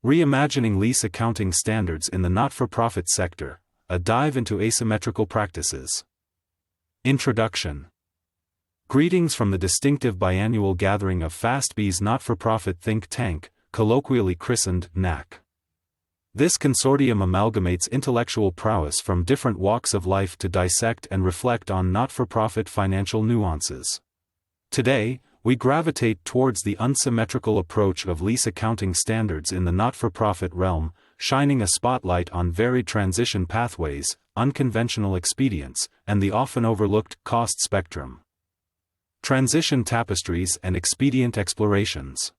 Reimagining Lease Accounting Standards in the Not-for-Profit Sector, a dive into asymmetrical practices. Introduction. Greetings from the distinctive biannual gathering of FastB's not-for-profit think tank, colloquially christened NAC. This consortium amalgamates intellectual prowess from different walks of life to dissect and reflect on not-for-profit financial nuances. Today, we gravitate towards the unsymmetrical approach of lease accounting standards in the not-for-profit realm, shining a spotlight on varied transition pathways, unconventional expedients, and the often overlooked cost spectrum. Transition tapestries and expedient explorations.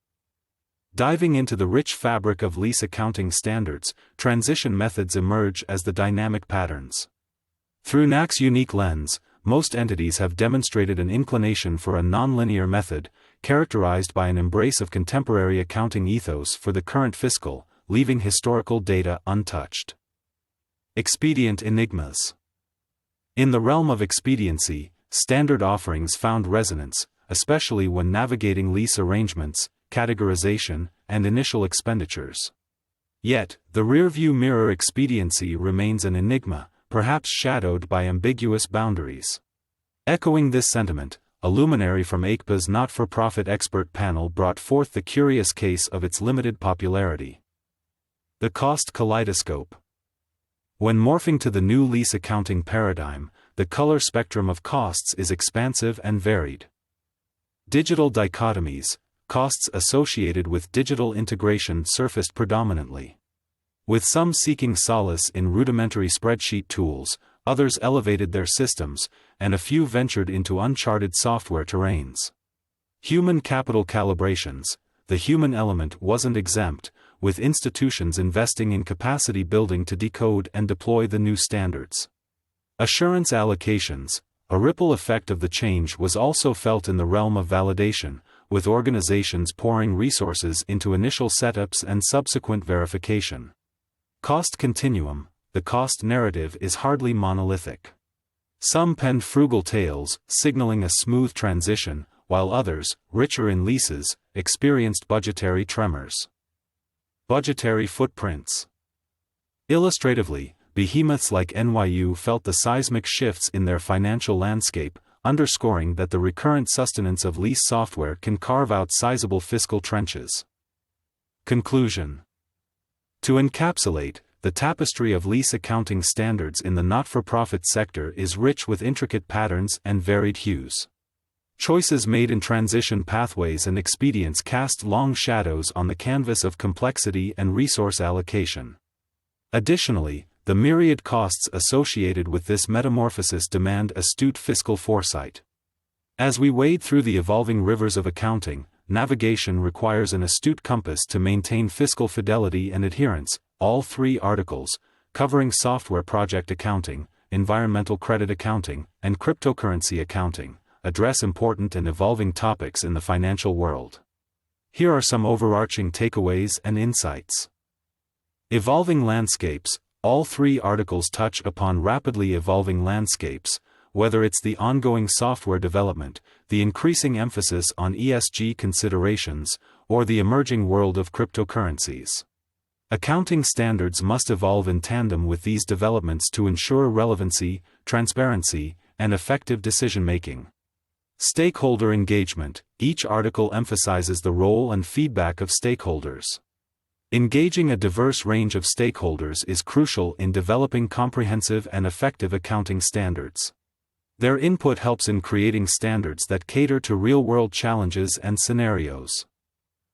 Diving into the rich fabric of lease accounting standards, transition methods emerge as the dynamic patterns. Through NAC's unique lens, most entities have demonstrated an inclination for a nonlinear method, characterized by an embrace of contemporary accounting ethos for the current fiscal, leaving historical data untouched. Expedient enigmas. In the realm of expediency, standard offerings found resonance, especially when navigating lease arrangements, categorization, and initial expenditures. Yet, the rearview mirror expediency remains an enigma, perhaps shadowed by ambiguous boundaries. Echoing this sentiment, a luminary from ACPA's not-for-profit expert panel brought forth the curious case of its limited popularity. The cost kaleidoscope. When morphing to the new lease accounting paradigm, the color spectrum of costs is expansive and varied. Digital dichotomies, costs associated with digital integration surfaced predominantly. With some seeking solace in rudimentary spreadsheet tools, others elevated their systems, and a few ventured into uncharted software terrains. Human capital calibrations. The human element wasn't exempt, with institutions investing in capacity building to decode and deploy the new standards. Assurance allocations. A ripple effect of the change was also felt in the realm of validation, with organizations pouring resources into initial setups and subsequent verification. Cost continuum. The cost narrative is hardly monolithic. Some penned frugal tales, signaling a smooth transition, while others, richer in leases, experienced budgetary tremors. Budgetary footprints. Illustratively, behemoths like NYU felt the seismic shifts in their financial landscape, underscoring that the recurrent sustenance of lease software can carve out sizable fiscal trenches. Conclusion. To encapsulate, the tapestry of lease accounting standards in the not-for-profit sector is rich with intricate patterns and varied hues. Choices made in transition pathways and expedients cast long shadows on the canvas of complexity and resource allocation. Additionally, the myriad costs associated with this metamorphosis demand astute fiscal foresight. As we wade through the evolving rivers of accounting, navigation requires an astute compass to maintain fiscal fidelity and adherence. All three articles, covering software project accounting, environmental credit accounting, and cryptocurrency accounting, address important and evolving topics in the financial world. Here are some overarching takeaways and insights. Evolving landscapes. All three articles touch upon rapidly evolving landscapes, whether it's the ongoing software development, the increasing emphasis on ESG considerations, or the emerging world of cryptocurrencies. Accounting standards must evolve in tandem with these developments to ensure relevancy, transparency, and effective decision-making. Stakeholder engagement. Each article emphasizes the role and feedback of stakeholders. Engaging a diverse range of stakeholders is crucial in developing comprehensive and effective accounting standards. Their input helps in creating standards that cater to real-world challenges and scenarios.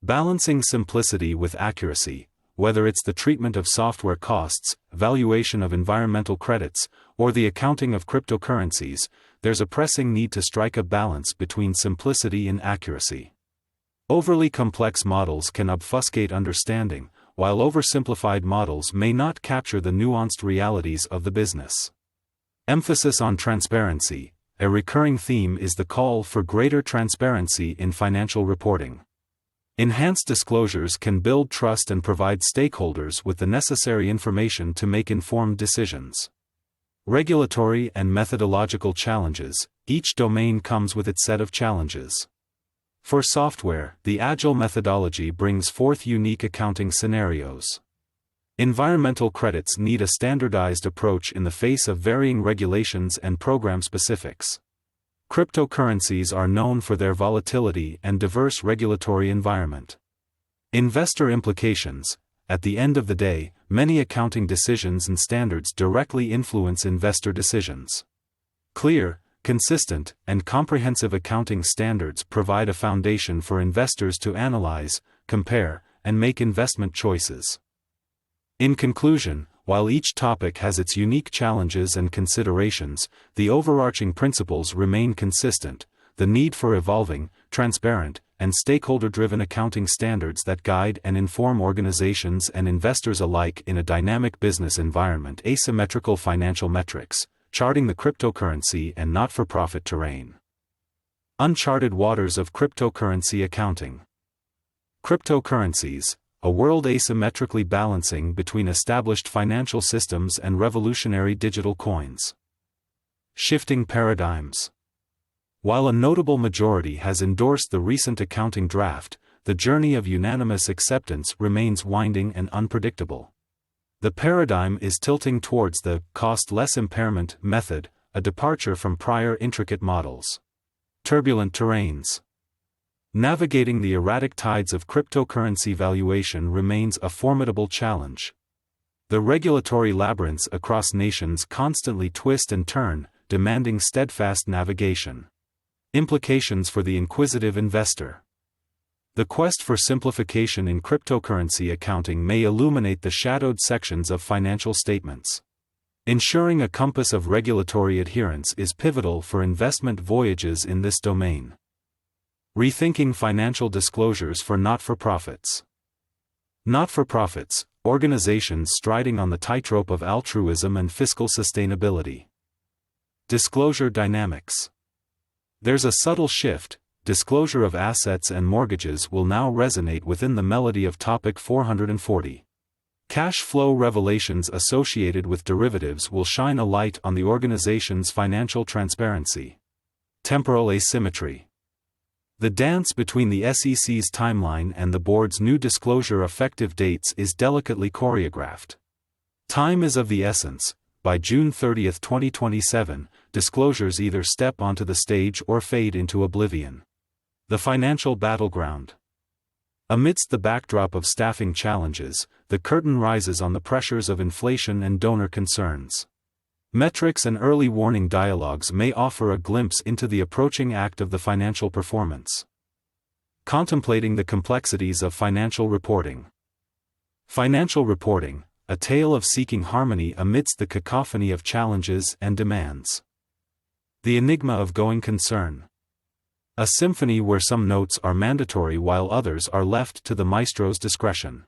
Balancing simplicity with accuracy. Whether it's the treatment of software costs, valuation of environmental credits, or the accounting of cryptocurrencies, there's a pressing need to strike a balance between simplicity and accuracy. Overly complex models can obfuscate understanding, while oversimplified models may not capture the nuanced realities of the business. Emphasis on transparency. A recurring theme is the call for greater transparency in financial reporting. Enhanced disclosures can build trust and provide stakeholders with the necessary information to make informed decisions. Regulatory and methodological challenges. Each domain comes with its set of challenges. For software, the Agile methodology brings forth unique accounting scenarios. Environmental credits need a standardized approach in the face of varying regulations and program specifics. Cryptocurrencies are known for their volatility and diverse regulatory environment. Investor implications. At the end of the day, many accounting decisions and standards directly influence investor decisions. Clear, consistent, and comprehensive accounting standards provide a foundation for investors to analyze, compare, and make investment choices. In conclusion, while each topic has its unique challenges and considerations, the overarching principles remain consistent: the need for evolving, transparent, and stakeholder-driven accounting standards that guide and inform organizations and investors alike in a dynamic business environment. Asymmetrical financial metrics, charting the cryptocurrency and not-for-profit terrain. Uncharted waters of cryptocurrency accounting. Cryptocurrencies, a world asymmetrically balancing between established financial systems and revolutionary digital coins. Shifting paradigms. While a notable majority has endorsed the recent accounting draft, the journey of unanimous acceptance remains winding and unpredictable. The paradigm is tilting towards the cost-less impairment method, a departure from prior intricate models. Turbulent terrains. Navigating the erratic tides of cryptocurrency valuation remains a formidable challenge. The regulatory labyrinths across nations constantly twist and turn, demanding steadfast navigation. Implications for the inquisitive investor. The quest for simplification in cryptocurrency accounting may illuminate the shadowed sections of financial statements. Ensuring a compass of regulatory adherence is pivotal for investment voyages in this domain. Rethinking financial disclosures for not-for-profits. Not-for-profits, organizations striding on the tightrope of altruism and fiscal sustainability. Disclosure dynamics. There's a subtle shift. Disclosure of assets and mortgages will now resonate within the melody of Topic 440. Cash flow revelations associated with derivatives will shine a light on the organization's financial transparency. Temporal asymmetry. The dance between the SEC's timeline and the board's new disclosure effective dates is delicately choreographed. Time is of the essence. By June 30, 2027, disclosures either step onto the stage or fade into oblivion. The financial battleground. Amidst the backdrop of staffing challenges, the curtain rises on the pressures of inflation and donor concerns. Metrics and early warning dialogues may offer a glimpse into the approaching act of the financial performance. Contemplating the complexities of financial reporting. Financial reporting, a tale of seeking harmony amidst the cacophony of challenges and demands. The enigma of going concern. A symphony where some notes are mandatory while others are left to the maestro's discretion.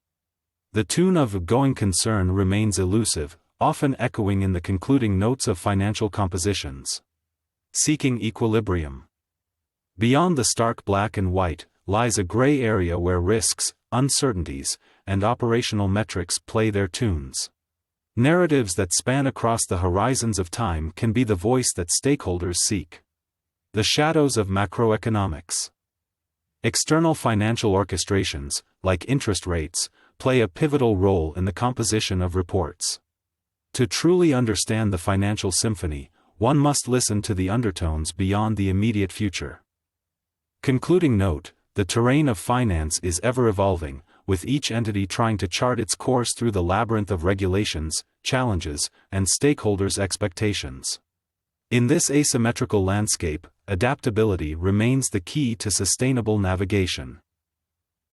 The tune of going concern remains elusive, often echoing in the concluding notes of financial compositions. Seeking equilibrium. Beyond the stark black and white, lies a gray area where risks, uncertainties, and operational metrics play their tunes. Narratives that span across the horizons of time can be the voice that stakeholders seek. The shadows of macroeconomics. External financial orchestrations, like interest rates, play a pivotal role in the composition of reports. To truly understand the financial symphony, one must listen to the undertones beyond the immediate future. Concluding note: the terrain of finance is ever evolving, with each entity trying to chart its course through the labyrinth of regulations, challenges, and stakeholders' expectations. In this asymmetrical landscape, adaptability remains the key to sustainable navigation.